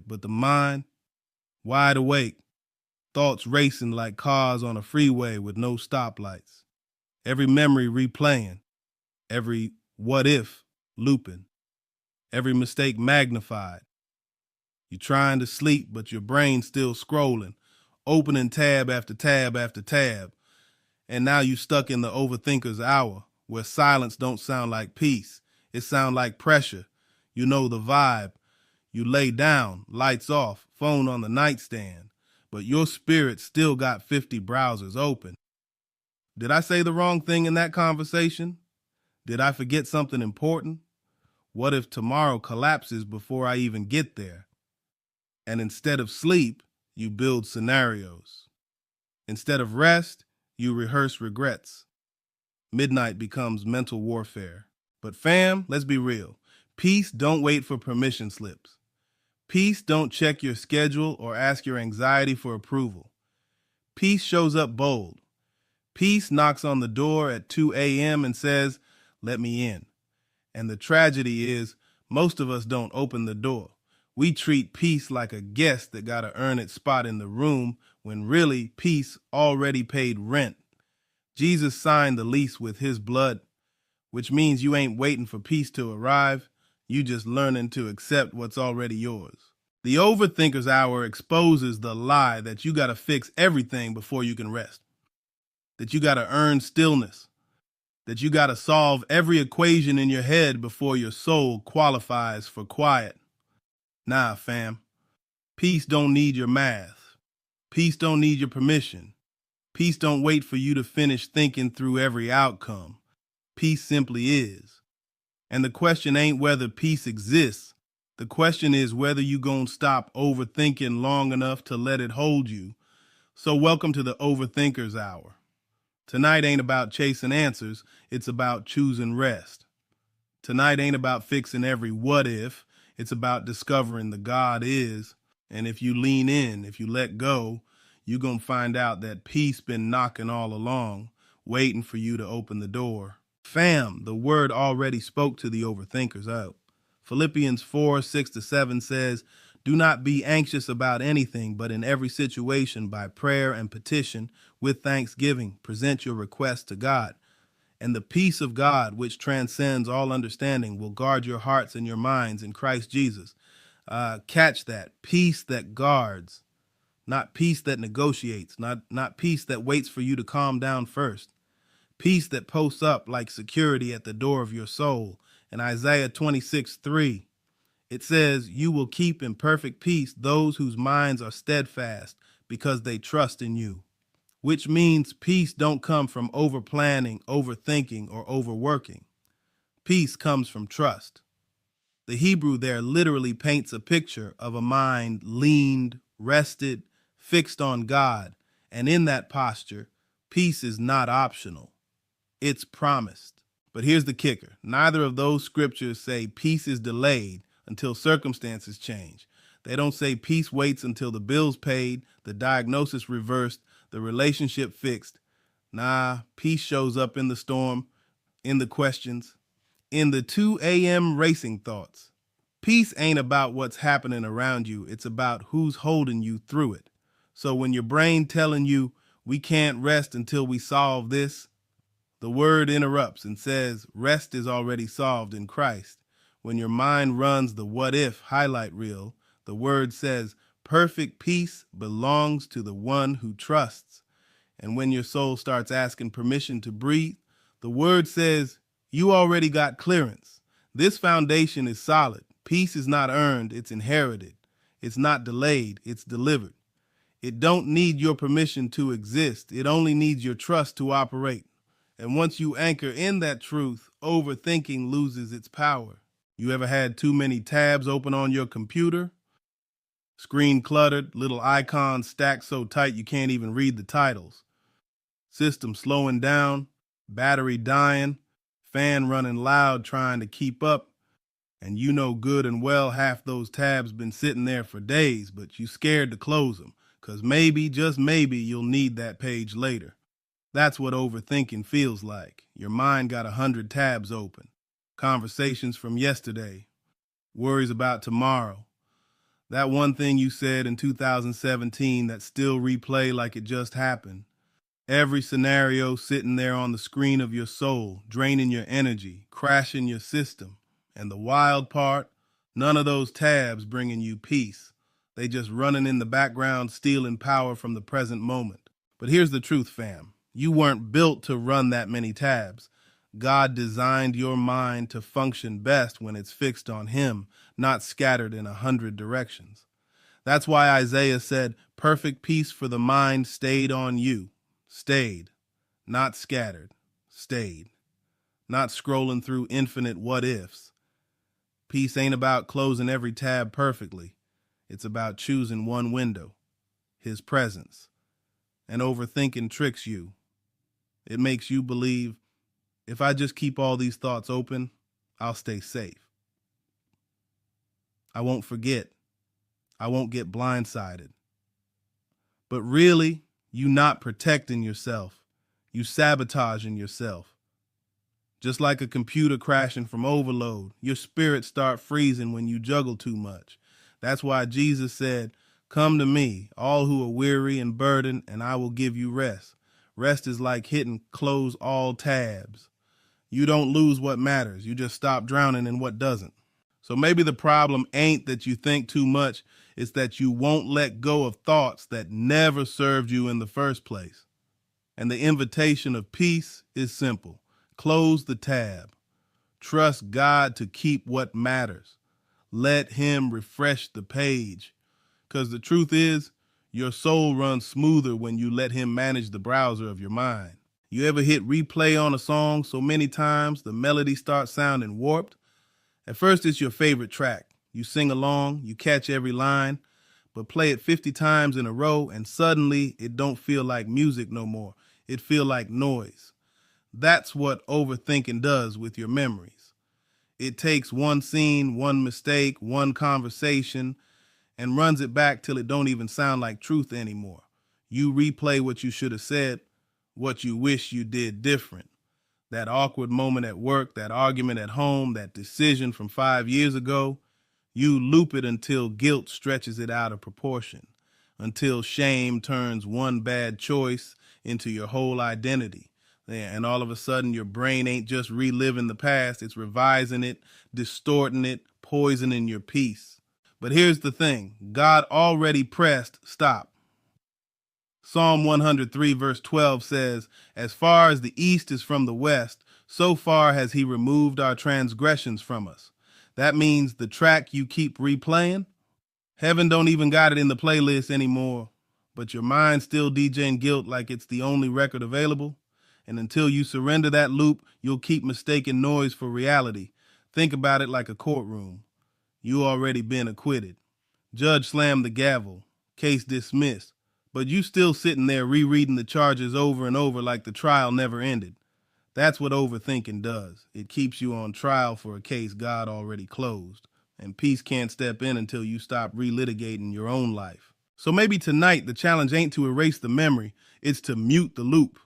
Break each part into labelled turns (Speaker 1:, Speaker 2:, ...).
Speaker 1: active, but the mind, wide awake, thoughts racing like cars on a freeway with no stoplights. Every memory replaying, every what if looping, every mistake magnified. You're trying to sleep, but your brain's still scrolling, opening tab after tab after tab. And now you stuck in the Overthinkers Hour, where silence don't sound like peace. It sound like pressure. You know the vibe. You lay down, lights off, phone on the nightstand, but your spirit still got 50 browsers open. Did I say the wrong thing in that conversation? Did I forget something important? What if tomorrow collapses before I even get there? And instead of sleep, you build scenarios. Instead of rest, you rehearse regrets. Midnight becomes mental warfare. But fam, let's be real. Peace don't wait for permission slips. Peace don't check your schedule or ask your anxiety for approval. Peace shows up bold. Peace knocks on the door at 2 a.m. and says, "Let me in." And the tragedy is, most of us don't open the door. We treat peace like a guest that got to earn its spot in the room when really peace already paid rent. Jesus signed the lease with his blood, which means you ain't waiting for peace to arrive. You just learning to accept what's already yours. The Overthinkers Hour exposes the lie that you got to fix everything before you can rest, that you got to earn stillness, that you got to solve every equation in your head before your soul qualifies for quiet. Nah, fam. Peace don't need your math. Peace don't need your permission. Peace don't wait for you to finish thinking through every outcome. Peace simply is. And the question ain't whether peace exists. The question is whether you gonna stop overthinking long enough to let it hold you. So welcome to the Overthinkers Hour. Tonight ain't about chasing answers, it's about choosing rest. Tonight ain't about fixing every what if, it's about discovering the God is. And if you lean in, if you let go, you're gonna find out that peace been knocking all along, waiting for you to open the door. Fam, the word already spoke to the overthinkers out. Philippians 4:6-7 says, "Do not be anxious about anything, but in every situation by prayer and petition with thanksgiving, present your requests to God. And the peace of God, which transcends all understanding, will guard your hearts and your minds in Christ Jesus." Catch that. Peace that guards, not peace that negotiates, not peace that waits for you to calm down first. Peace that posts up like security at the door of your soul. In Isaiah 26:3, it says, "You will keep in perfect peace those whose minds are steadfast because they trust in you." Which means peace don't come from over-planning, overthinking, or overworking. Peace comes from trust. The Hebrew there literally paints a picture of a mind leaned, rested, fixed on God. And in that posture, peace is not optional. It's promised. But here's the kicker. Neither of those scriptures say peace is delayed until circumstances change. They don't say peace waits until the bill's paid, the diagnosis reversed, the relationship fixed. Nah, peace shows up in the storm, in the questions, in the 2 a.m. racing thoughts. Peace ain't about what's happening around you. It's about who's holding you through it. So when your brain telling you, "We can't rest until we solve this," the word interrupts and says, rest is already solved in Christ. When your mind runs the what if highlight reel, the word says, perfect peace belongs to the one who trusts. And when your soul starts asking permission to breathe, the word says, you already got clearance. This foundation is solid. Peace is not earned, it's inherited. It's not delayed, it's delivered. It don't need your permission to exist. It only needs your trust to operate. And once you anchor in that truth, overthinking loses its power. You ever had too many tabs open on your computer? Screen cluttered, little icons stacked so tight you can't even read the titles. System slowing down, battery dying, fan running loud trying to keep up. And you know good and well half those tabs been sitting there for days, but you scared to close them, because maybe, just maybe, you'll need that page later. That's what overthinking feels like. Your mind got 100 tabs open. Conversations from yesterday. Worries about tomorrow. That one thing you said in 2017 that still replay like it just happened. Every scenario sitting there on the screen of your soul, draining your energy, crashing your system. And the wild part, none of those tabs bringing you peace. They just running in the background, stealing power from the present moment. But here's the truth, fam. You weren't built to run that many tabs. God designed your mind to function best when it's fixed on Him, not scattered in 100 directions. That's why Isaiah said, perfect peace for the mind stayed on you. Stayed, not scattered, stayed. Not scrolling through infinite what ifs. Peace ain't about closing every tab perfectly. It's about choosing one window, His presence. And overthinking tricks you. It makes you believe, if I just keep all these thoughts open, I'll stay safe. I won't forget. I won't get blindsided. But really, you not protecting yourself. You sabotaging yourself. Just like a computer crashing from overload, your spirit start freezing when you juggle too much. That's why Jesus said, come to me, all who are weary and burdened, and I will give you rest. Rest is like hitting close all tabs. You don't lose what matters. You just stop drowning in what doesn't. So maybe the problem ain't that you think too much. It's that you won't let go of thoughts that never served you in the first place. And the invitation of peace is simple. Close the tab. Trust God to keep what matters. Let Him refresh the page. Because the truth is, your soul runs smoother when you let Him manage the browser of your mind. You ever hit replay on a song so many times the melody starts sounding warped? At first it's your favorite track. You sing along, you catch every line, but play it 50 times in a row and suddenly it don't feel like music no more. It feel like noise. That's what overthinking does with your memories. It takes one scene, one mistake, one conversation, and runs it back till it don't even sound like truth anymore. You replay what you should have said, what you wish you did different. That awkward moment at work, that argument at home, that decision from 5 years ago. You loop it until guilt stretches it out of proportion, until shame turns one bad choice into your whole identity. And all of a sudden, your brain ain't just reliving the past, it's revising it, distorting it, poisoning your peace. But here's the thing, God already pressed stop. Psalm 103 verse 12 says, as far as the east is from the west, so far has He removed our transgressions from us. That means the track you keep replaying, heaven don't even got it in the playlist anymore, but your mind's still DJing guilt like it's the only record available. And until you surrender that loop, you'll keep mistaking noise for reality. Think about it like a courtroom. You already been acquitted. Judge slammed the gavel. Case dismissed. But you still sitting there rereading the charges over and over like the trial never ended. That's what overthinking does. It keeps you on trial for a case God already closed. And peace can't step in until you stop relitigating your own life. So maybe tonight the challenge ain't to erase the memory, it's to mute the loop.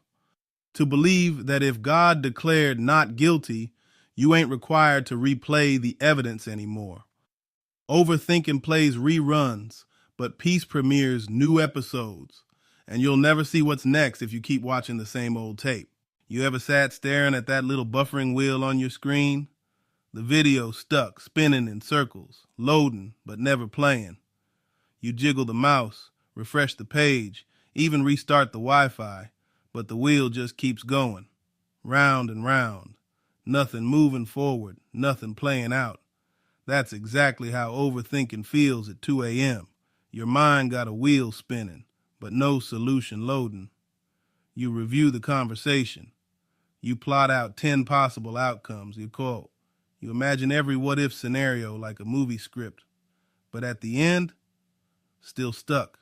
Speaker 1: To believe that if God declared not guilty, you ain't required to replay the evidence anymore. Overthinking plays reruns, but peace premieres new episodes. And you'll never see what's next if you keep watching the same old tape. You ever sat staring at that little buffering wheel on your screen? The video stuck, spinning in circles, loading, but never playing. You jiggle the mouse, refresh the page, even restart the Wi-Fi, but the wheel just keeps going, round and round. Nothing moving forward, nothing playing out. That's exactly how overthinking feels at 2 a.m. Your mind got a wheel spinning, but no solution loading. You review the conversation. You plot out 10 possible outcomes. You imagine every what-if scenario like a movie script. But at the end, still stuck.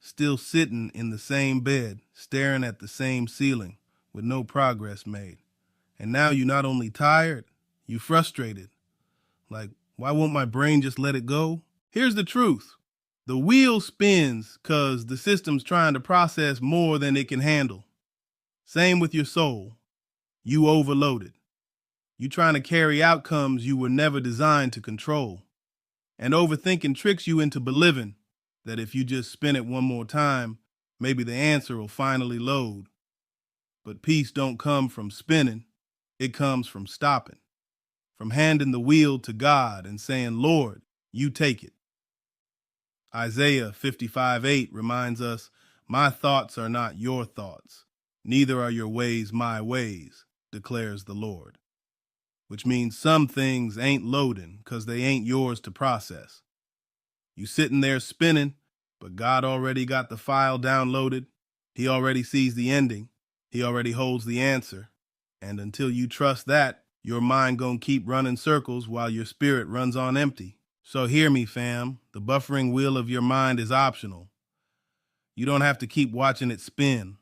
Speaker 1: Still sitting in the same bed, staring at the same ceiling, with no progress made. And now you're not only tired, you're frustrated. Like, why won't my brain just let it go? Here's the truth. The wheel spins because the system's trying to process more than it can handle. Same with your soul. You overloaded. You trying to carry outcomes you were never designed to control. And overthinking tricks you into believing that if you just spin it one more time, maybe the answer will finally load. But peace don't come from spinning. It comes from stopping, from handing the wheel to God and saying, Lord, you take it. Isaiah 55:8 reminds us, my thoughts are not your thoughts, neither are your ways my ways, declares the Lord. Which means some things ain't loading because they ain't yours to process. You sitting there spinning, but God already got the file downloaded. He already sees the ending. He already holds the answer. And until you trust that, your mind gonna keep running circles while your spirit runs on empty. So hear me, fam. The buffering wheel of your mind is optional. You don't have to keep watching it spin.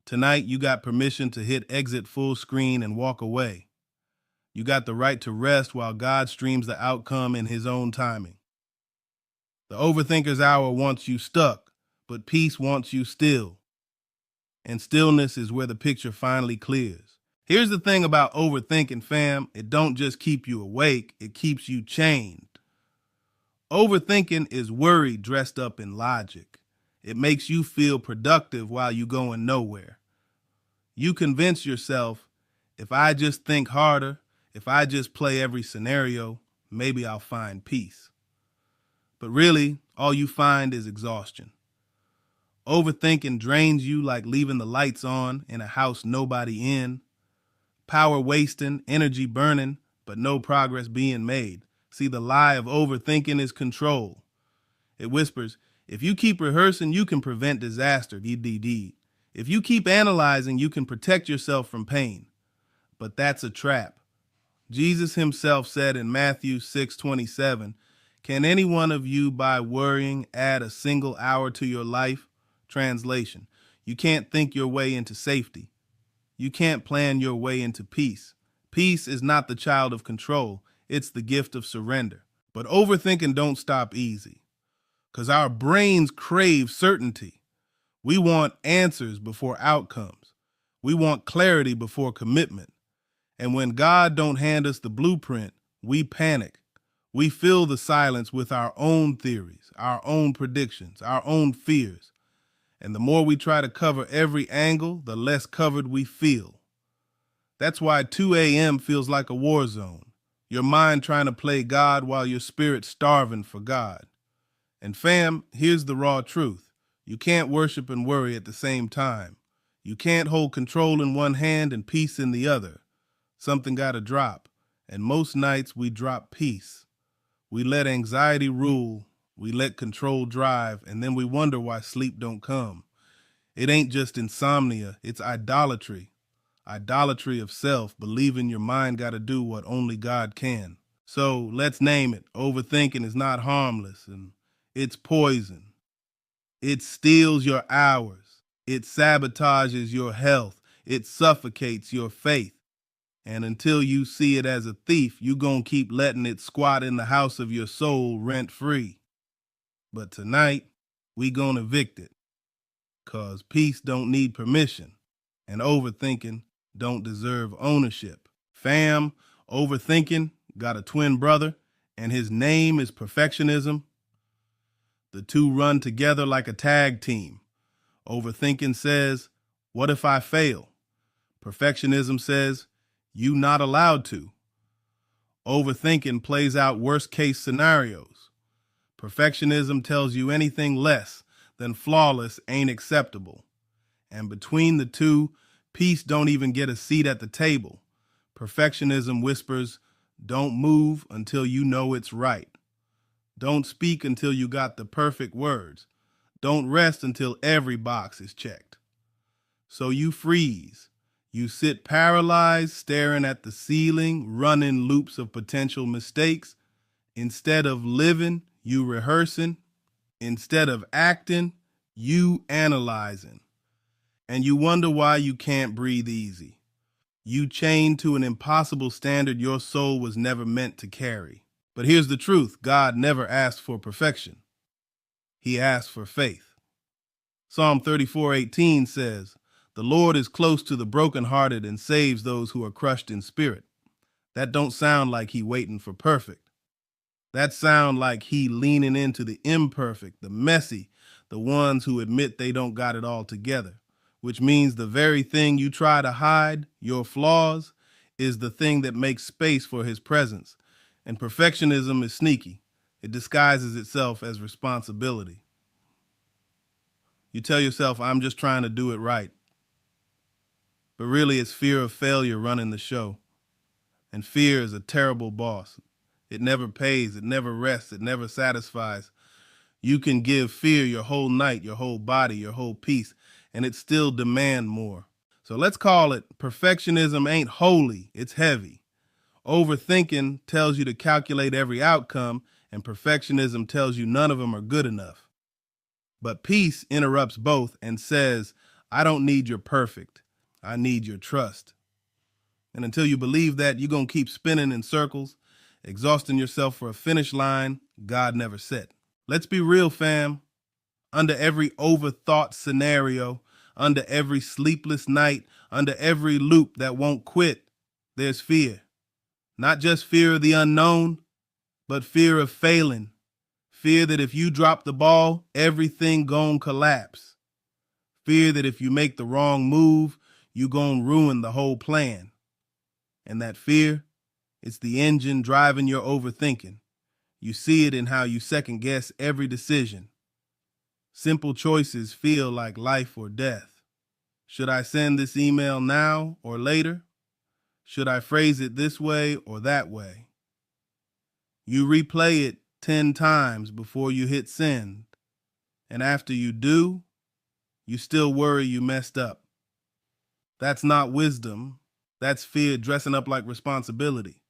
Speaker 1: Tonight, you got permission to hit exit full screen and walk away. You got the right to rest while God streams the outcome in his own timing. The Overthinkers Hour wants you stuck, but peace wants you still. And stillness is where the picture finally clears. Here's the thing about overthinking, fam. It don't just keep you awake, it keeps you chained. Overthinking is worry dressed up in logic. It makes you feel productive while you going nowhere. You convince yourself, if I just think harder, if I just play every scenario, maybe I'll find peace. But really, all you find is exhaustion. Overthinking drains you like leaving the lights on in a house nobody in. Power wasting, energy burning, but no progress being made. See, the lie of overthinking is control. It whispers, if you keep rehearsing, you can prevent disaster, DDD. If you keep analyzing, you can protect yourself from pain. But that's a trap. Jesus himself said in Matthew 6:27, can any one of you by worrying add a single hour to your life? Translation, you can't think your way into safety. You can't plan your way into peace. Peace is not the child of control. It's the gift of surrender. But overthinking don't stop easy, because our brains crave certainty. We want answers before outcomes. We want clarity before commitment. And when God don't hand us the blueprint, we panic. We fill the silence with our own theories, our own predictions, our own fears. And the more we try to cover every angle, the less covered we feel. That's why 2 a.m. feels like a war zone. Your mind trying to play God while your spirit starving for God. And fam, here's the raw truth. You can't worship and worry at the same time. You can't hold control in one hand and peace in the other. Something gotta drop. And most nights we drop peace. We let anxiety rule. We let control drive, and then we wonder why sleep don't come. It ain't just insomnia, it's idolatry. Idolatry of self, believing your mind got to do what only God can. So let's name it. Overthinking is not harmless, and it's poison. It steals your hours. It sabotages your health. It suffocates your faith. And until you see it as a thief, you gonna keep letting it squat in the house of your soul rent-free. But tonight, we gonna evict it. 'Cause peace don't need permission, and overthinking don't deserve ownership. Fam, overthinking got a twin brother, and his name is perfectionism. The two run together like a tag team. Overthinking says, what if I fail? Perfectionism says, you not allowed to. Overthinking plays out worst case scenarios. Perfectionism tells you anything less than flawless ain't acceptable. And between the two, peace don't even get a seat at the table. Perfectionism whispers, don't move until you know it's right. Don't speak until you got the perfect words. Don't rest until every box is checked. So you freeze. You sit paralyzed, staring at the ceiling, running loops of potential mistakes. Instead of living, you rehearsing. Instead of acting, you analyzing. And you wonder why you can't breathe easy. You chained to an impossible standard your soul was never meant to carry. But here's the truth. God never asked for perfection. He asked for faith. Psalm 34:18 says, the Lord is close to the brokenhearted and saves those who are crushed in spirit. That don't sound like he waiting for perfect. That sound like he leaning into the imperfect, the messy, the ones who admit they don't got it all together, which means the very thing you try to hide, your flaws, is the thing that makes space for his presence. And perfectionism is sneaky. It disguises itself as responsibility. You tell yourself, I'm just trying to do it right. But really, it's fear of failure running the show. And fear is a terrible boss. It never pays, it never rests, it never satisfies. You can give fear your whole night, your whole body, your whole piece, and it still demand more. So let's call it perfectionism ain't holy, it's heavy. Overthinking tells you to calculate every outcome, and perfectionism tells you none of them are good enough. But peace interrupts both and says, I don't need your perfect, I need your trust. And until you believe that, you're going to keep spinning in circles, exhausting yourself for a finish line God never set. Let's be real, fam. Under every overthought scenario, under every sleepless night, under every loop that won't quit, there's fear. Not just fear of the unknown, but fear of failing. Fear that if you drop the ball, everything gon' collapse. Fear that if you make the wrong move, you gon' ruin the whole plan. And that fear, it's the engine driving your overthinking. You see it in how you second guess every decision. Simple choices feel like life or death. Should I send this email now or later? Should I phrase it this way or that way? You replay it 10 times before you hit send. And after you do, you still worry you messed up. That's not wisdom. That's fear dressing up like responsibility.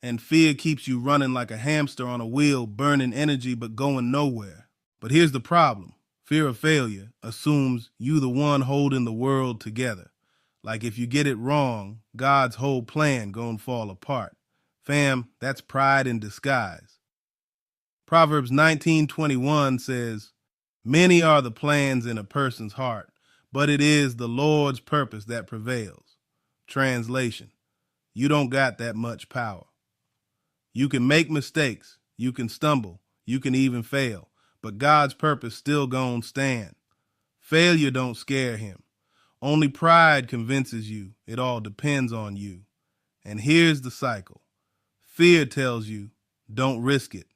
Speaker 1: And fear keeps you running like a hamster on a wheel, burning energy but going nowhere. But here's the problem. Fear of failure assumes you the one holding the world together. Like if you get it wrong, God's whole plan gonna fall apart. Fam, that's pride in disguise. Proverbs 19:21 says, many are the plans in a person's heart, but it is the Lord's purpose that prevails. Translation, you don't got that much power. You can make mistakes, you can stumble, you can even fail, but God's purpose still gon' stand. Failure don't scare him. Only pride convinces you it all depends on you. And here's the cycle. Fear tells you, don't risk it.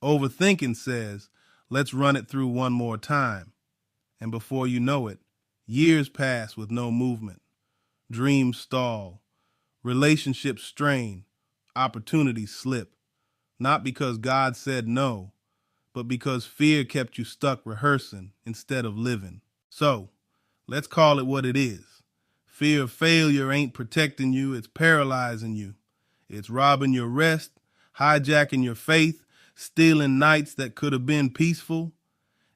Speaker 1: Overthinking says, let's run it through one more time. And before you know it, years pass with no movement. Dreams stall, relationships strain, opportunities slip. Not because God said no, but because fear kept you stuck rehearsing instead of living. So, let's call it what it is. Fear of failure ain't protecting you, it's paralyzing you. It's robbing your rest, hijacking your faith, stealing nights that could have been peaceful.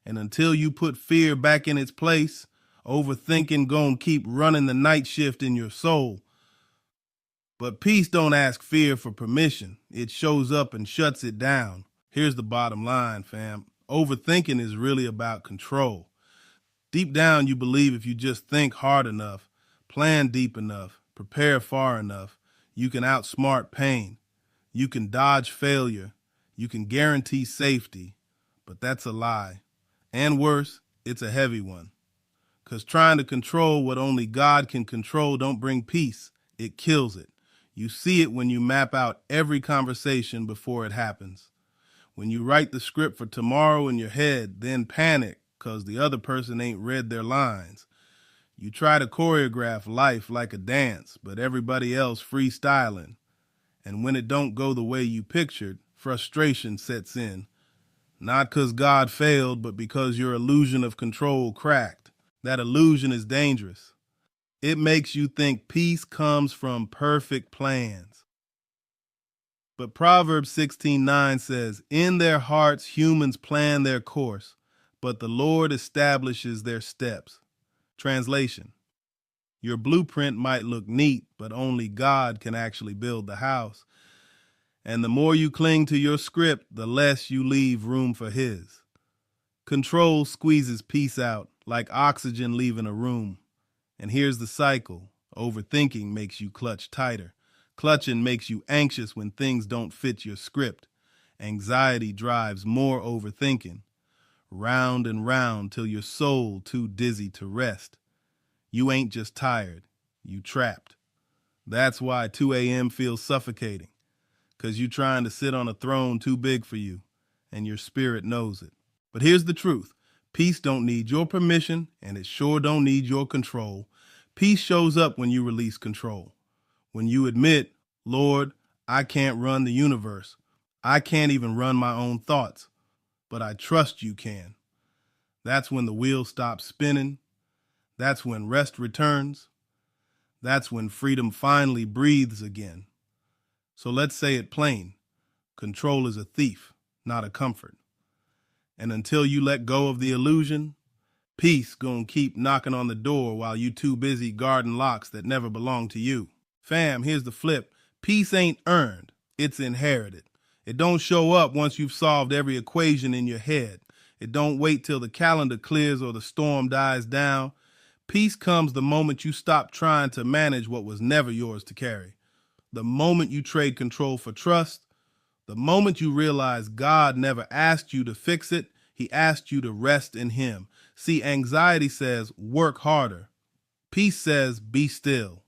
Speaker 1: And until you put fear back in its place, overthinking gon' keep running the night shift in your soul. But peace don't ask fear for permission. It shows up and shuts it down. Here's the bottom line, fam. Overthinking is really about control. Deep down, you believe if you just think hard enough, plan deep enough, prepare far enough, you can outsmart pain. You can dodge failure. You can guarantee safety. But that's a lie. And worse, it's a heavy one. Because trying to control what only God can control don't bring peace. It kills it. You see it when you map out every conversation before it happens. When you write the script for tomorrow in your head, then panic because the other person ain't read their lines. You try to choreograph life like a dance, but everybody else freestyling. And when it don't go the way you pictured, frustration sets in. Not because God failed, but because your illusion of control cracked. That illusion is dangerous. It makes you think peace comes from perfect plans. But Proverbs 16:9 says, in their hearts humans plan their course, but the Lord establishes their steps. Translation, your blueprint might look neat, but only God can actually build the house. And the more you cling to your script, the less you leave room for his. Control squeezes peace out, like oxygen leaving a room. And here's the cycle. Overthinking makes you clutch tighter. Clutching makes you anxious when things don't fit your script. Anxiety drives more overthinking, round and round till your soul too dizzy to rest. You ain't just tired, you trapped. That's why 2 a.m. feels suffocating, 'cause you trying to sit on a throne too big for you, and your spirit knows it. But here's the truth. Peace don't need your permission, and it sure don't need your control. Peace shows up when you release control. When you admit, Lord, I can't run the universe. I can't even run my own thoughts, but I trust you can. That's when the wheel stops spinning. That's when rest returns. That's when freedom finally breathes again. So let's say it plain. Control is a thief, not a comfort. And until you let go of the illusion, peace gonna keep knocking on the door while you too busy guarding locks that never belong to you. Fam, here's the flip. Peace ain't earned, it's inherited. It don't show up once you've solved every equation in your head. It don't wait till the calendar clears or the storm dies down. Peace comes the moment you stop trying to manage what was never yours to carry. The moment you trade control for trust. The moment you realize God never asked you to fix it, he asked you to rest in him. See, anxiety says, work harder. Peace says, be still.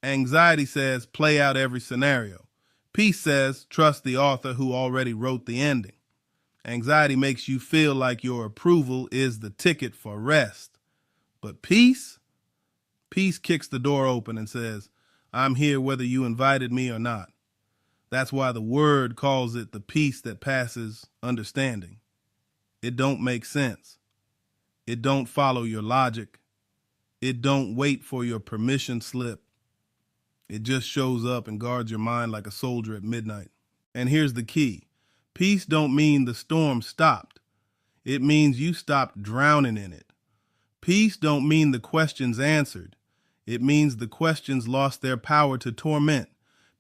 Speaker 1: Anxiety says, play out every scenario. Peace says, trust the author who already wrote the ending. Anxiety makes you feel like your approval is the ticket for rest. But peace kicks the door open and says, I'm here whether you invited me or not. That's why the word calls it the peace that passes understanding. It don't make sense. It don't follow your logic. It don't wait for your permission slip. It just shows up and guards your mind like a soldier at midnight. And here's the key. Peace don't mean the storm stopped. It means you stopped drowning in it. Peace don't mean the questions answered. It means the questions lost their power to torment.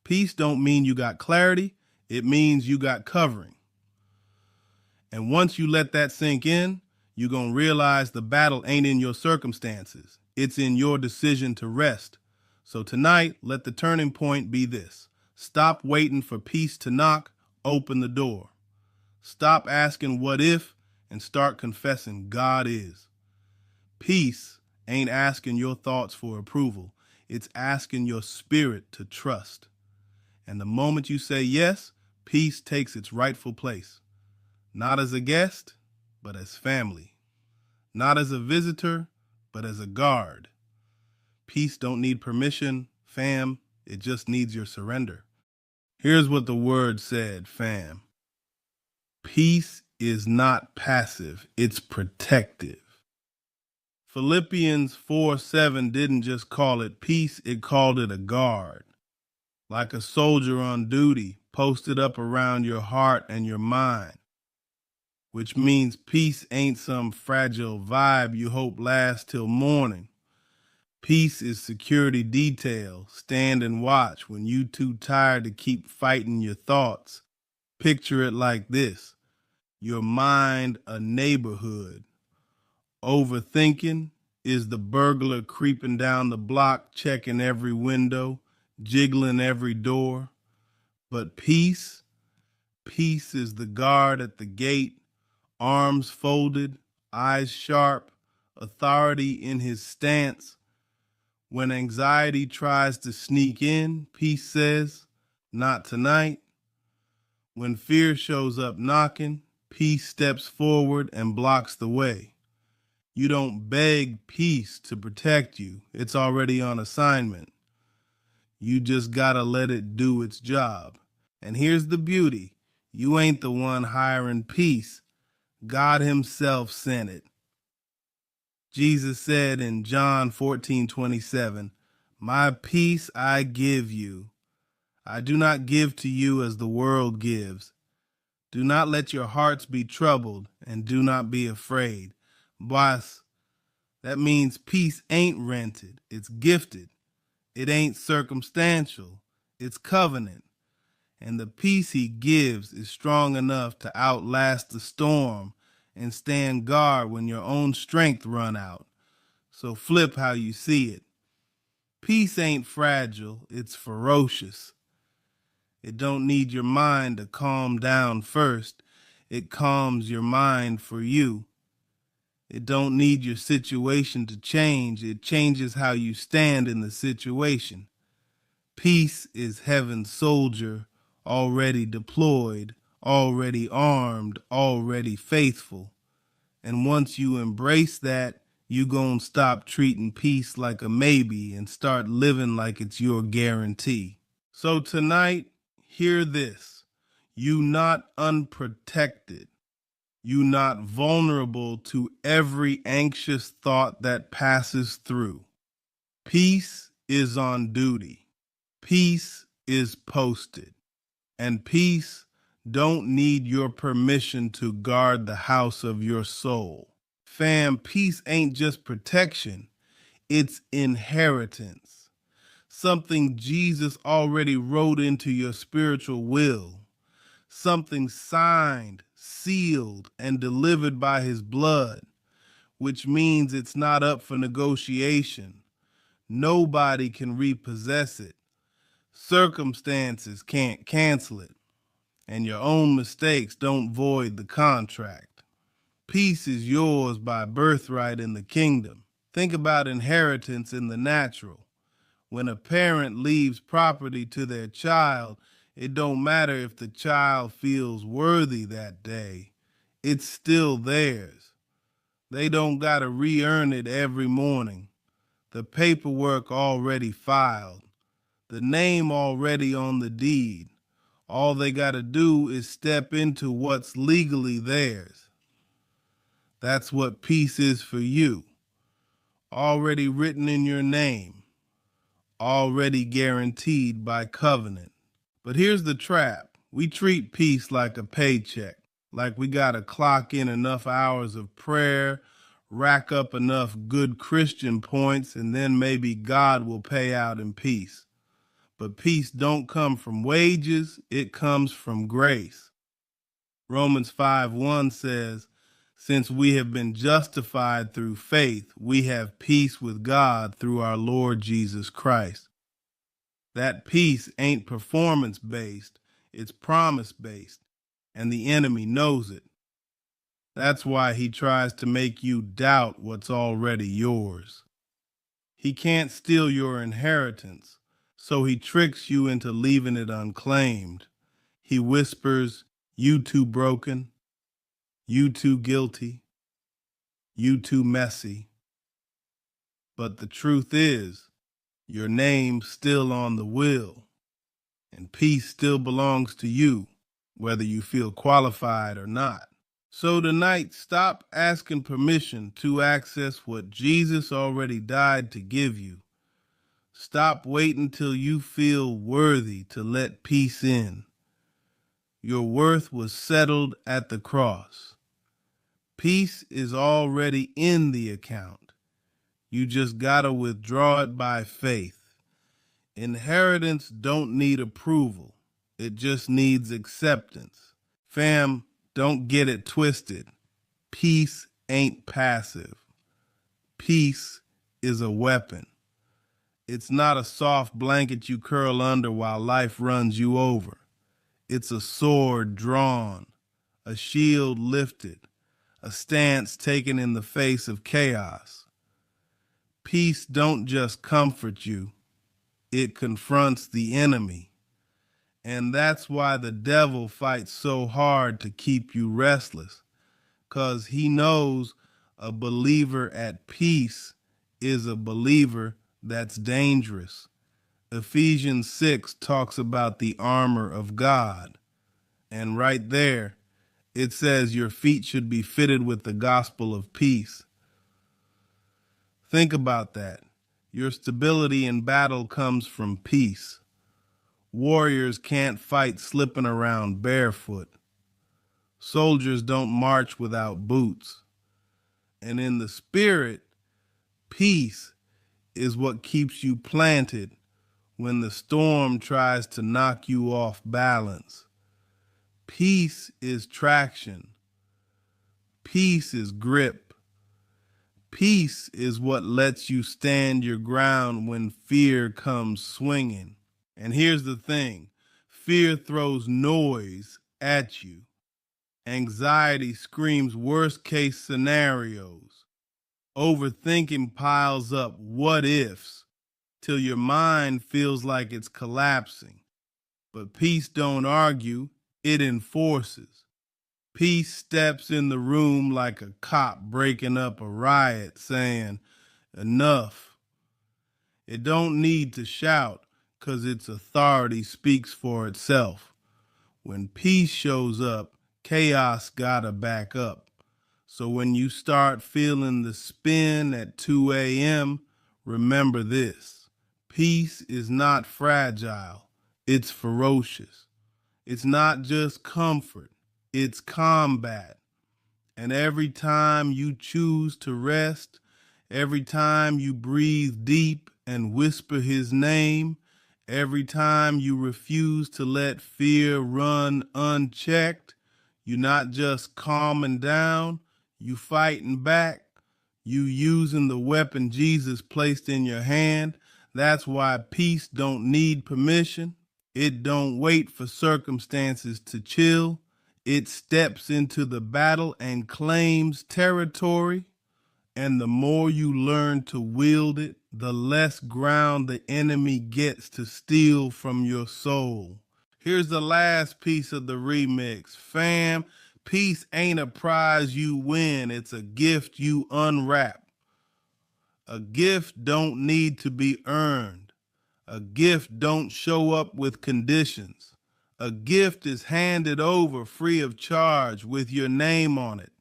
Speaker 1: Peace don't mean you got clarity. It means you got covering. And once you let that sink in, you're going to realize the battle ain't in your circumstances. It's in your decision to rest. So tonight, let the turning point be this. Stop waiting for peace to knock. Open the door. Stop asking what if and start confessing God is. Peace ain't asking your thoughts for approval. It's asking your spirit to trust. And the moment you say yes, peace takes its rightful place. Not as a guest, but as family. Not as a visitor, but as a guard. Peace don't need permission, fam. It just needs your surrender. Here's what the word said, fam. Peace is not passive, it's protective. Philippians 4:7 didn't just call it peace, it called it a guard. Like a soldier on duty, posted up around your heart and your mind. Which means peace ain't some fragile vibe you hope lasts till morning. Peace is security detail, stand and watch when you too tired to keep fighting your thoughts. Picture it like this. Your mind a neighborhood. Overthinking is the burglar creeping down the block, checking every window, jiggling every door. But peace is the guard at the gate, arms folded, eyes sharp, authority in his stance. When anxiety tries to sneak in, peace says, not tonight. When fear shows up knocking, peace steps forward and blocks the way. You don't beg peace to protect you. It's already on assignment. You just gotta let it do its job. And here's the beauty. You ain't the one hiring peace. God himself sent it. Jesus said in John 14:27, my peace I give you. I do not give to you as the world gives. Do not let your hearts be troubled and do not be afraid. Boss, that means peace ain't rented. It's gifted. It ain't circumstantial. It's covenant. And the peace he gives is strong enough to outlast the storm and stand guard when your own strength run out. So flip how you see it. Peace ain't fragile, it's ferocious. It don't need your mind to calm down first. It calms your mind for you. It don't need your situation to change. It changes how you stand in the situation. Peace is heaven's soldier, already deployed, already armed, already faithful. And once you embrace that, you gon' stop treating peace like a maybe and start living like it's your guarantee. So tonight, hear this. You not unprotected. You not vulnerable to every anxious thought that passes through. Peace is on duty. Peace is posted. And peace don't need your permission to guard the house of your soul. Fam, peace ain't just protection, it's inheritance. Something Jesus already wrote into your spiritual will. Something signed, sealed, and delivered by his blood, which means it's not up for negotiation. Nobody can repossess it. Circumstances can't cancel it. And your own mistakes don't void the contract. Peace is yours by birthright in the kingdom. Think about inheritance in the natural. When a parent leaves property to their child, it don't matter if the child feels worthy that day. It's still theirs. They don't gotta re-earn it every morning. The paperwork already filed. The name already on the deed. All they gotta do is step into what's legally theirs. That's what peace is for you. Already written in your name. Already guaranteed by covenant. But here's the trap. We treat peace like a paycheck, like we gotta clock in enough hours of prayer, rack up enough good Christian points, and then maybe God will pay out in peace. But peace don't come from wages, it comes from grace. Romans 5:1 says, since we have been justified through faith, we have peace with God through our Lord Jesus Christ. That peace ain't performance-based, it's promise-based, and the enemy knows it. That's why he tries to make you doubt what's already yours. He can't steal your inheritance, so he tricks you into leaving it unclaimed. He whispers, you too broken, you too guilty, you too messy. But the truth is, your name's still on the will, and peace still belongs to you, whether you feel qualified or not. So tonight, stop asking permission to access what Jesus already died to give you. Stop waiting till you feel worthy to let peace in. Your worth was settled at the cross. Peace is already in the account. You just gotta withdraw it by faith. Inheritance don't need approval. It just needs acceptance. Fam, don't get it twisted. Peace ain't passive. Peace is a weapon. It's not a soft blanket you curl under while life runs you over. It's a sword drawn, a shield lifted, a stance taken in the face of chaos. Peace don't just comfort you, it confronts the enemy. And that's why the devil fights so hard to keep you restless, 'cause he knows a believer at peace is a believer that's dangerous. Ephesians 6 talks about the armor of God. And right there, it says your feet should be fitted with the gospel of peace. Think about that. Your stability in battle comes from peace. Warriors can't fight slipping around barefoot. Soldiers don't march without boots. And in the spirit, peace is what keeps you planted when the storm tries to knock you off balance. Peace is traction. Peace is grip. Peace is what lets you stand your ground when fear comes swinging. And here's the thing, Fear throws noise at you. Anxiety screams worst case scenarios. Overthinking piles up what ifs till your mind feels like it's collapsing. But peace don't argue, it enforces. Peace steps in the room like a cop breaking up a riot saying, enough. It don't need to shout because its authority speaks for itself. When peace shows up, chaos gotta back up. So when you start feeling the spin at 2 a.m., remember this. Peace is not fragile, it's ferocious. It's not just comfort, it's combat. And every time you choose to rest, every time you breathe deep and whisper his name, every time you refuse to let fear run unchecked, you're not just calming down, you fighting back, you using the weapon Jesus placed in your hand. That's why peace don't need permission. It don't wait for circumstances to chill. It steps into the battle and claims territory. And the more you learn to wield it, the less ground the enemy gets to steal from your soul. Here's the last piece of the remix. Fam, peace ain't a prize you win, it's a gift you unwrap. A gift don't need to be earned. A gift don't show up with conditions. A gift is handed over free of charge with your name on it.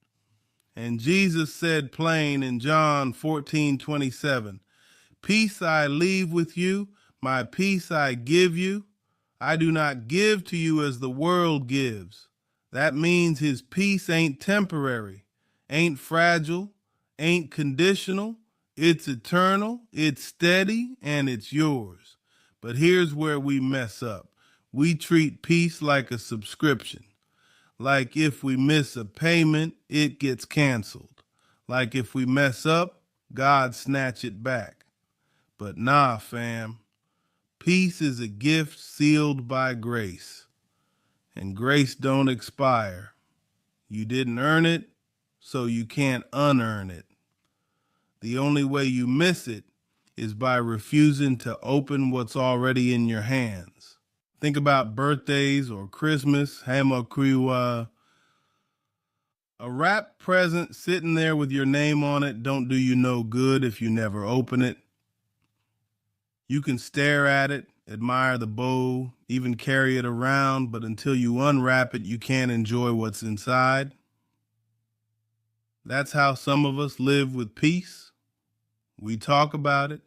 Speaker 1: And Jesus said plain in John 14:27, peace I leave with you, my peace I give you. I do not give to you as the world gives. That means his peace ain't temporary, ain't fragile, ain't conditional. It's eternal, it's steady, and it's yours. But here's where we mess up. We treat peace like a subscription. Like if we miss a payment, it gets canceled. Like if we mess up, God snatch it back. But nah, fam. Peace is a gift sealed by grace. And grace don't expire. You didn't earn it, so you can't unearn it. The only way you miss it is by refusing to open what's already in your hands. Think about birthdays or Christmas. A wrapped present sitting there with your name on it don't do you no good if you never open it. You can stare at it, admire the bow, even carry it around, but until you unwrap it, you can't enjoy what's inside. That's how some of us live with peace. We talk about it,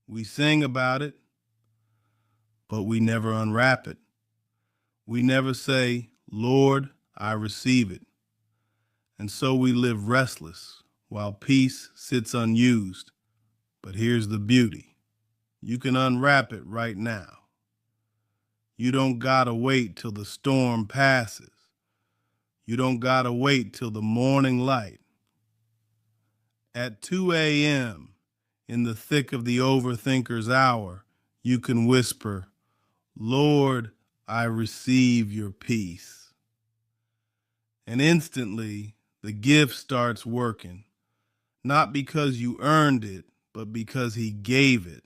Speaker 1: we sing about it, but we never unwrap it. We never say, Lord, I receive it. And so we live restless while peace sits unused. But here's the beauty. You can unwrap it right now. You don't gotta wait till the storm passes. You don't gotta wait till the morning light. At 2 a.m., in the thick of the Overthinkers Hour, you can whisper, Lord, I receive your peace. And instantly, the gift starts working, not because you earned it, but because he gave it.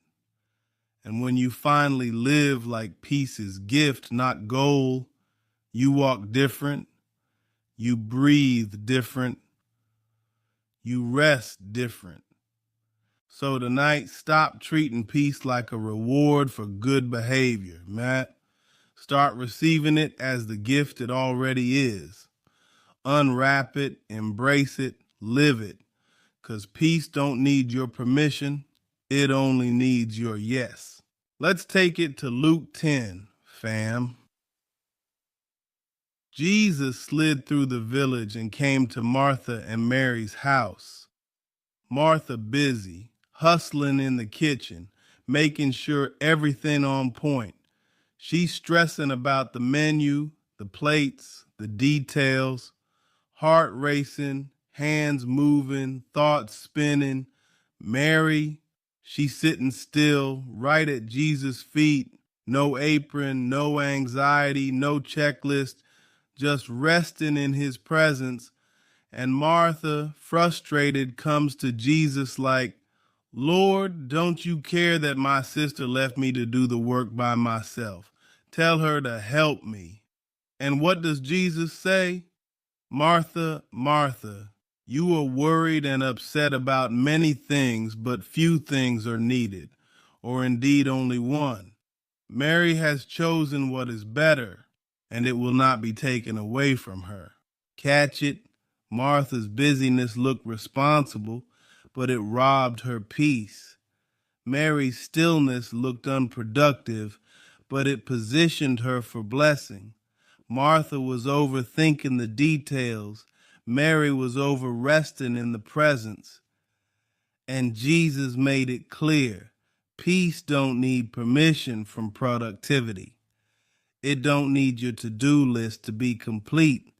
Speaker 1: And when you finally live like peace's gift, not goal, you walk different, you breathe different, you rest different. So tonight, stop treating peace like a reward for good behavior, Matt. Start receiving it as the gift it already is. Unwrap it, embrace it, live it. Because peace don't need your permission, it only needs your yes. Let's take it to Luke 10, fam. Jesus slid through the village and came to Martha and Mary's house. Martha busy, hustling in the kitchen, making sure everything on point. She's stressing about the menu, the plates, the details, heart racing, hands moving, thoughts spinning. Mary, she's sitting still right at Jesus' feet, No apron, no anxiety, no checklist, just resting in his presence. And Martha, frustrated, comes to Jesus like, Lord, don't you care that my sister left me to do the work by myself? Tell her to help me. And what does Jesus say? Martha, Martha, you are worried and upset about many things, but few things are needed, or indeed only one. Mary has chosen what is better, and it will not be taken away from her. Catch it? Martha's busyness looked responsible, but it robbed her peace. Mary's stillness looked unproductive, but it positioned her for blessing. Martha was overthinking the details. Mary was over resting in the presence. And Jesus made it clear. Peace don't need permission from productivity. It don't need your to-do list to be complete.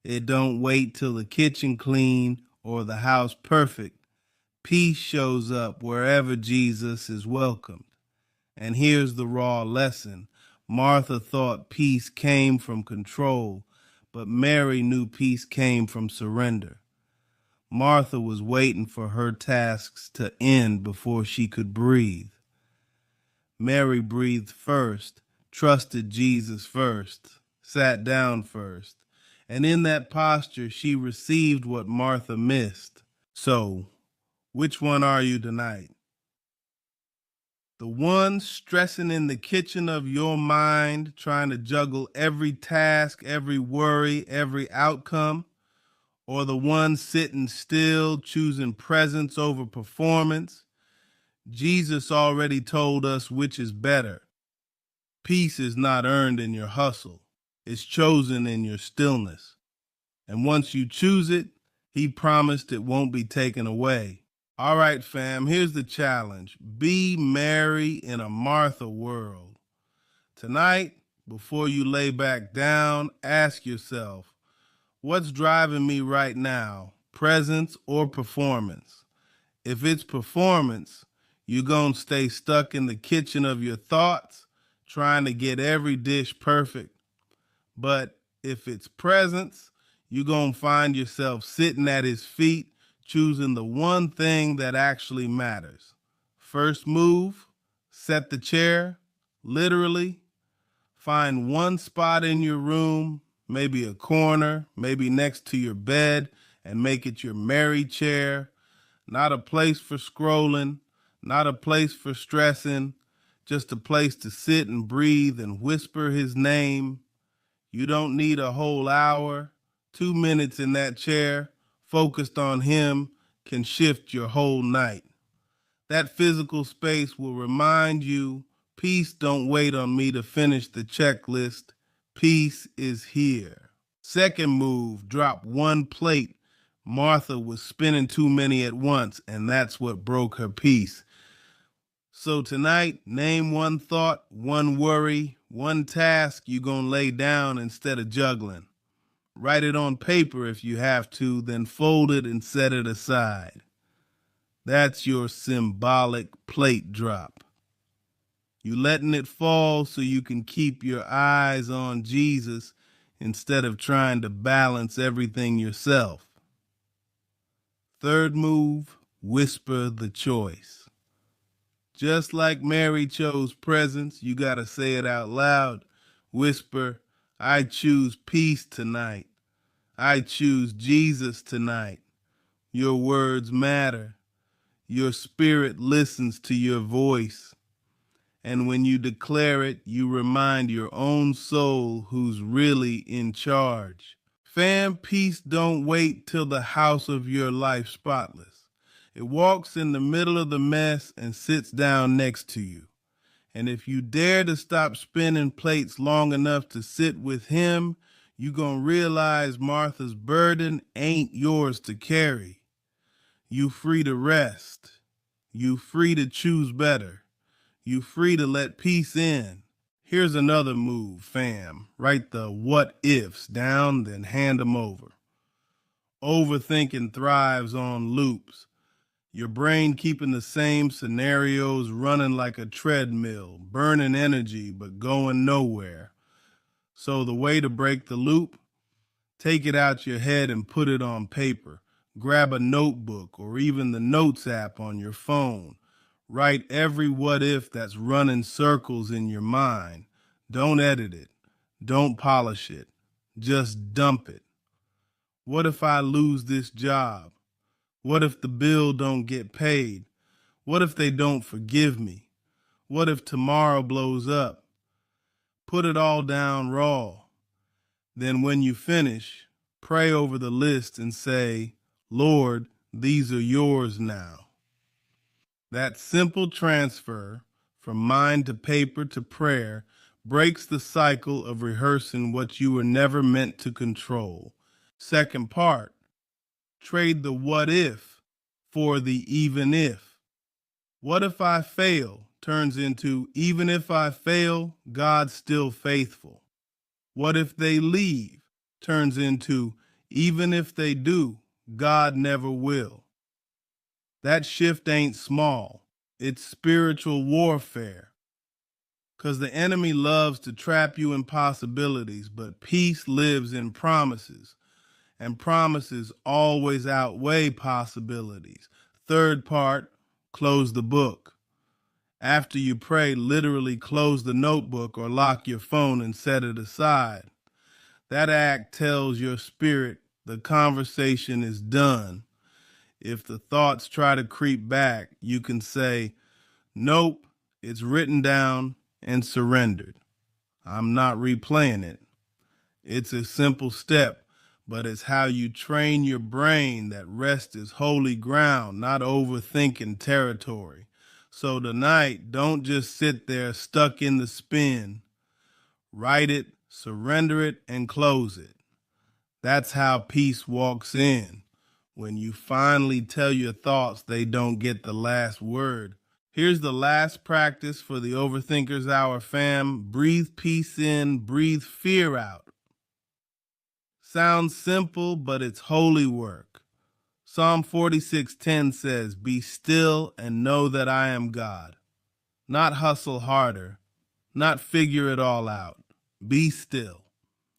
Speaker 1: It don't wait till the kitchen clean or the house perfect. Peace shows up wherever Jesus is welcomed. And here's the raw lesson. Martha thought peace came from control, but Mary knew peace came from surrender. Martha was waiting for her tasks to end before she could breathe. Mary breathed first, trusted Jesus first, sat down first, and in that posture she received what Martha missed. So, which one are you tonight? The one stressing in the kitchen of your mind, trying to juggle every task, every worry, every outcome? Or the one sitting still, choosing presence over performance? Jesus already told us which is better. Peace is not earned in your hustle. It's chosen in your stillness. And once you choose it, he promised it won't be taken away. All right, fam, here's the challenge. Be Mary in a Martha world. Tonight, before you lay back down, ask yourself, what's driving me right now, presence or performance? If it's performance, you're going to stay stuck in the kitchen of your thoughts, trying to get every dish perfect. But if it's presence, you're going to find yourself sitting at his feet, choosing the one thing that actually matters. First move, set the chair, literally. Find one spot in your room, maybe a corner, maybe next to your bed, and make it your Mary chair. Not a place for scrolling, not a place for stressing, just a place to sit and breathe and whisper his name. You don't need a whole hour. 2 minutes in that chair, focused on him, can shift your whole night. That physical space will remind you, peace don't wait on me to finish the checklist. Peace is here. Second move, drop one plate. Martha was spinning too many at once, and that's what broke her peace. So tonight, name one thought, one worry, one task you're going to lay down instead of juggling. Write it on paper if you have to, then fold it and set it aside. That's your symbolic plate drop. You letting it fall so you can keep your eyes on Jesus instead of trying to balance everything yourself. Third move, whisper the choice. Just like Mary chose presence, you got to say it out loud. Whisper, I choose peace tonight. I choose Jesus tonight. Your words matter. Your spirit listens to your voice. And when you declare it, you remind your own soul who's really in charge. Fam, peace don't wait till the house of your life spotless. It walks in the middle of the mess and sits down next to you. And if you dare to stop spinning plates long enough to sit with him, you're going to realize Martha's burden ain't yours to carry. You free to rest. You free to choose better. You free to let peace in. Here's another move, fam. Write the what ifs down, then hand them over. Overthinking thrives on loops. Your brain keeping the same scenarios running like a treadmill, burning energy but going nowhere. So the way to break the loop, take it out your head and put it on paper. Grab a notebook or even the notes app on your phone. Write every what if that's running circles in your mind. Don't edit it. Don't polish it. Just dump it. What if I lose this job? What if the bill don't get paid? What if they don't forgive me? What if tomorrow blows up? Put it all down raw. Then when you finish, pray over the list and say, Lord, these are yours now. That simple transfer from mind to paper to prayer breaks the cycle of rehearsing what you were never meant to control. Second part, trade the what if for the even if. What if I fail turns into even if I fail, God's still faithful. What if they leave turns into even if they do, God never will. That shift ain't small. It's spiritual warfare. Because the enemy loves to trap you in possibilities, but peace lives in promises. And promises always outweigh possibilities. Third part, close the book. After you pray, literally close the notebook or lock your phone and set it aside. That act tells your spirit the conversation is done. If the thoughts try to creep back, you can say, nope, it's written down and surrendered. I'm not replaying it. It's a simple step, but it's how you train your brain that rest is holy ground, not overthinking territory. So tonight, don't just sit there stuck in the spin. Write it, surrender it, and close it. That's how peace walks in. When you finally tell your thoughts they don't get the last word. Here's the last practice for the Overthinkers Hour fam. Breathe peace in, breathe fear out. Sounds simple, but it's holy work. Psalm 46:10 says, be still and know that I am God. Not hustle harder, not figure it all out. Be still.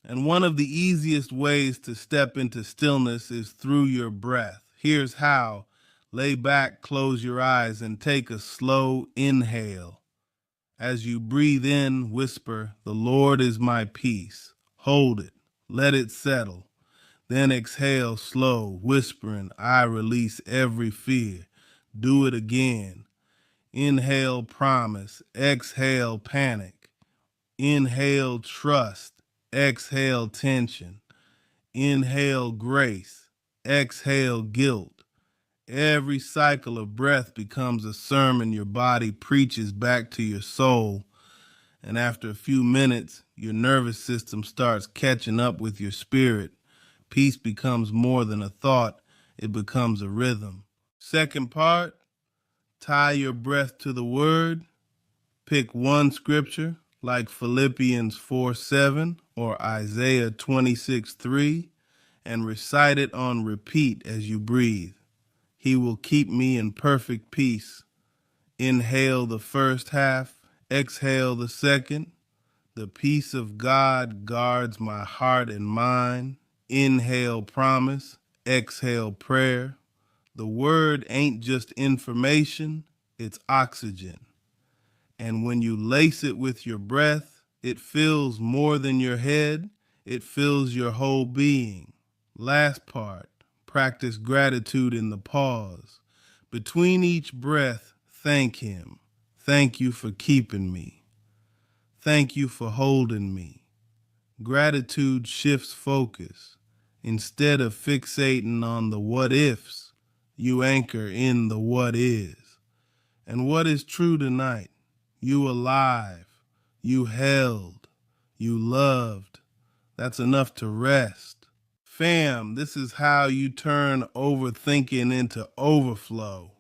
Speaker 1: And one of the easiest ways to step into stillness is through your breath. Here's how. Lay back, close your eyes, and take a slow inhale. As you breathe in, whisper, the Lord is my peace. Hold it. Let it settle. Then exhale slow, whispering, I release every fear. Do it again. Inhale promise. Exhale panic. Inhale trust. Exhale tension. Inhale grace. Exhale guilt. Every cycle of breath becomes a sermon your body preaches back to your soul. And after a few minutes, your nervous system starts catching up with your spirit. Peace becomes more than a thought. It becomes a rhythm. Second part, tie your breath to the word. Pick one scripture like Philippians 4:7 or Isaiah 26:3 and recite it on repeat as you breathe. He will keep me in perfect peace. Inhale the first half, exhale the second. The peace of God guards my heart and mind. Inhale promise, exhale prayer. The word ain't just information, it's oxygen. And when you lace it with your breath, it fills more than your head, it fills your whole being. Last part, practice gratitude in the pause. Between each breath, thank him. Thank you for keeping me. Thank you for holding me. Gratitude shifts focus. Instead of fixating on the what ifs, you anchor in the what is. And what is true tonight? You alive, you held, you loved. That's enough to rest. Fam, this is how you turn overthinking into overflow.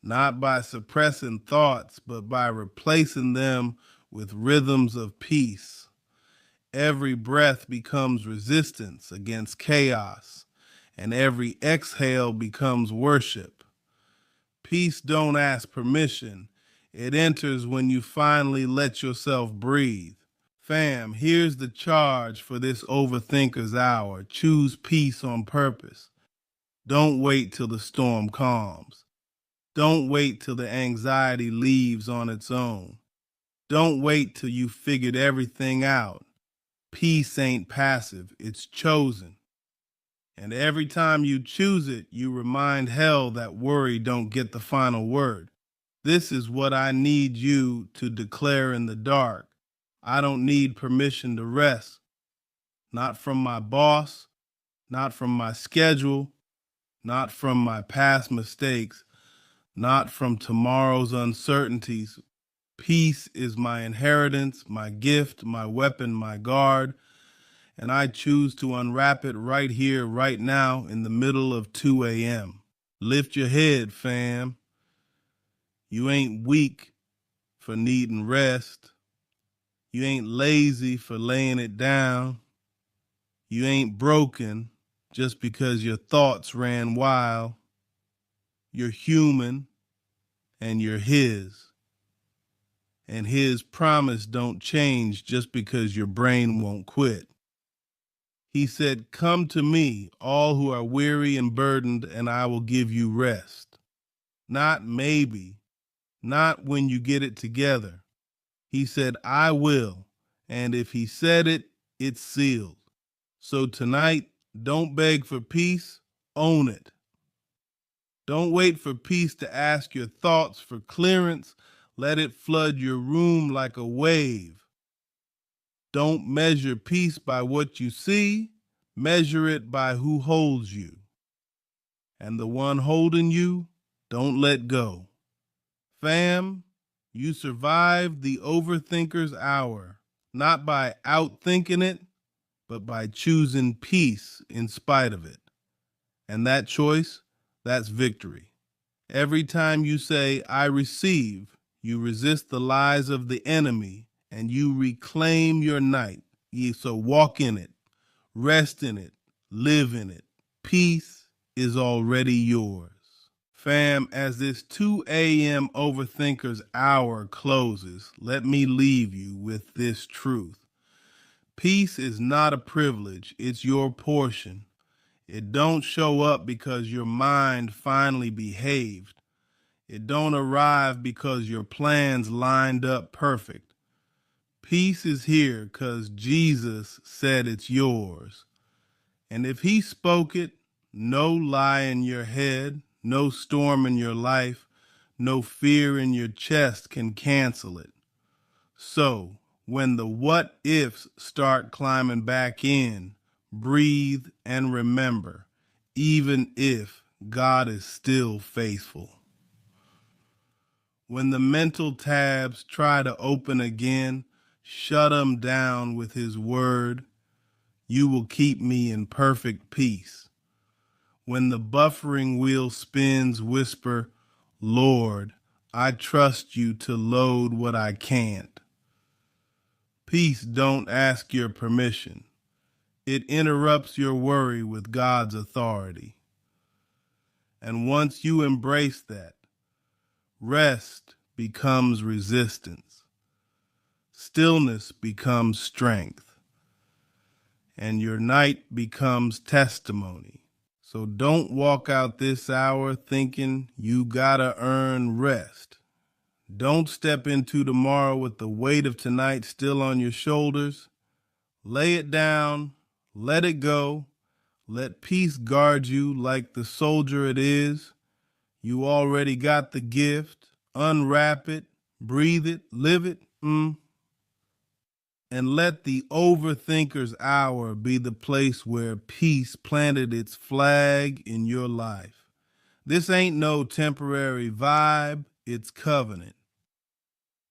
Speaker 1: Not by suppressing thoughts, but by replacing them with rhythms of peace. Every breath becomes resistance against chaos, and every exhale becomes worship. Peace don't ask permission. It enters when you finally let yourself breathe. Fam, here's the charge for this Overthinkers Hour. Choose peace on purpose. Don't wait till the storm calms. Don't wait till the anxiety leaves on its own. Don't wait till you figured everything out. Peace ain't passive, it's chosen. And every time you choose it, you remind hell that worry don't get the final word. This is what I need you to declare in the dark. I don't need permission to rest. Not from my boss, not from my schedule, not from my past mistakes, not from tomorrow's uncertainties. Peace is my inheritance, my gift, my weapon, my guard, and I choose to unwrap it right here, right now, in the middle of 2 a.m. Lift your head, fam. You ain't weak for needing rest. You ain't lazy for laying it down. You ain't broken just because your thoughts ran wild. You're human and you're his. And his promise don't change just because your brain won't quit. He said, "Come to me, all who are weary and burdened, and I will give you rest." Not maybe, not when you get it together. He said, "I will." And if he said it, it's sealed. So tonight, don't beg for peace, own it. Don't wait for peace to ask your thoughts for clearance. Let it flood your room like a wave. Don't measure peace by what you see. Measure it by who holds you. And the one holding you, don't let go. Fam, you survived the Overthinkers Hour, not by outthinking it, but by choosing peace in spite of it. And that choice, that's victory. Every time you say, "I receive," you resist the lies of the enemy and you reclaim your night. So walk in it, rest in it, live in it. Peace is already yours. Fam, as this 2 a.m. Overthinkers Hour closes, let me leave you with this truth. Peace is not a privilege, it's your portion. It don't show up because your mind finally behaved. It don't arrive because your plans lined up perfect. Peace is here because Jesus said it's yours. And if he spoke it, no lie in your head, no storm in your life, no fear in your chest can cancel it. So, when the what ifs start climbing back in, breathe and remember, even if God is still faithful. When the mental tabs try to open again, shut them down with his word. You will keep me in perfect peace. When the buffering wheel spins, whisper, "Lord, I trust you to load what I can't." Peace don't ask your permission. It interrupts your worry with God's authority. And once you embrace that, rest becomes resistance. Stillness becomes strength. And your night becomes testimony. So don't walk out this hour thinking you gotta earn rest. Don't step into tomorrow with the weight of tonight still on your shoulders. Lay it down, let it go. Let peace guard you like the soldier it is. You already got the gift. Unwrap it, breathe it, live it. And let the Overthinkers Hour be the place where peace planted its flag in your life. This ain't no temporary vibe, it's covenant.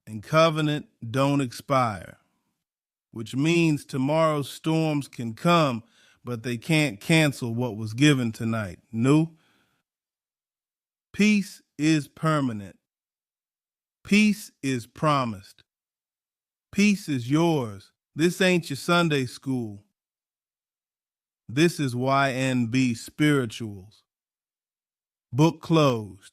Speaker 1: And covenant don't expire, which means tomorrow's storms can come, but they can't cancel what was given tonight. No? Peace is permanent. Peace is promised. Peace is yours. This ain't your Sunday school. This is YNB Spirituals. Book closed.